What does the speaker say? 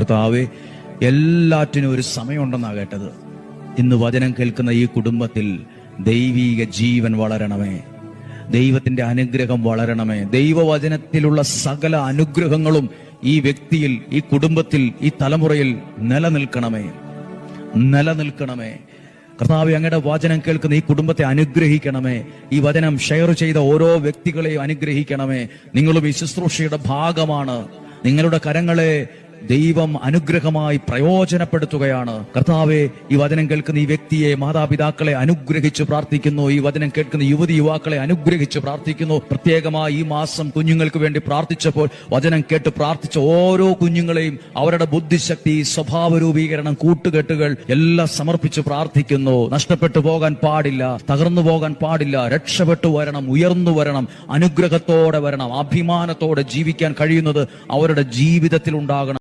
കർത്താവേ, എല്ലാറ്റിനും ഒരു സമയമുണ്ടെന്നാ കേട്ടത്. ഇന്ന് വചനം കേൾക്കുന്ന ഈ കുടുംബത്തിൽ ദൈവീക ജീവൻ വളരണമേ, ദൈവത്തിന്റെ അനുഗ്രഹം വളരണമേ. ദൈവവചനത്തിലുള്ള സകല അനുഗ്രഹങ്ങളും ഈ വ്യക്തിയിൽ, ഈ കുടുംബത്തിൽ, ഈ തലമുറയിൽ നിലനിൽക്കണമേ. കർത്താവേ, അങ്ങയുടെ വചനം കേൾക്കുന്ന ഈ കുടുംബത്തെ അനുഗ്രഹിക്കണമേ. ഈ വചനം ഷെയർ ചെയ്ത ഓരോ വ്യക്തികളെയും അനുഗ്രഹിക്കണമേ. നിങ്ങളും ഈ ശുശ്രൂഷയുടെ ഭാഗമാണ്. നിങ്ങളുടെ കരങ്ങളെ ദൈവം അനുഗ്രഹമായി പ്രയോജനപ്പെടുത്തുകയാണ്. കർത്താവെ, ഈ വചനം കേൾക്കുന്ന ഈ വ്യക്തിയെ, മാതാപിതാക്കളെ അനുഗ്രഹിച്ച് പ്രാർത്ഥിക്കുന്നു. ഈ വചനം കേൾക്കുന്ന യുവതി യുവാക്കളെ അനുഗ്രഹിച്ച് പ്രാർത്ഥിക്കുന്നു. പ്രത്യേകമായി ഈ മാസം കുഞ്ഞുങ്ങൾക്ക് വേണ്ടി പ്രാർത്ഥിച്ചപ്പോൾ വചനം കേട്ട് പ്രാർത്ഥിച്ച ഓരോ കുഞ്ഞുങ്ങളെയും അവരുടെ ബുദ്ധിശക്തി, സ്വഭാവ രൂപീകരണം, കൂട്ടുകെട്ടുകൾ എല്ലാം സമർപ്പിച്ച് പ്രാർത്ഥിക്കുന്നു. നഷ്ടപ്പെട്ടു പോകാൻ പാടില്ല, തകർന്നു പോകാൻ പാടില്ല. രക്ഷപ്പെട്ടു വരണം, ഉയർന്നു വരണം, അനുഗ്രഹത്തോടെ വരണം, അഭിമാനത്തോടെ ജീവിക്കാൻ കഴിയുന്നത് അവരുടെ ജീവിതത്തിൽ ഉണ്ടാകണം.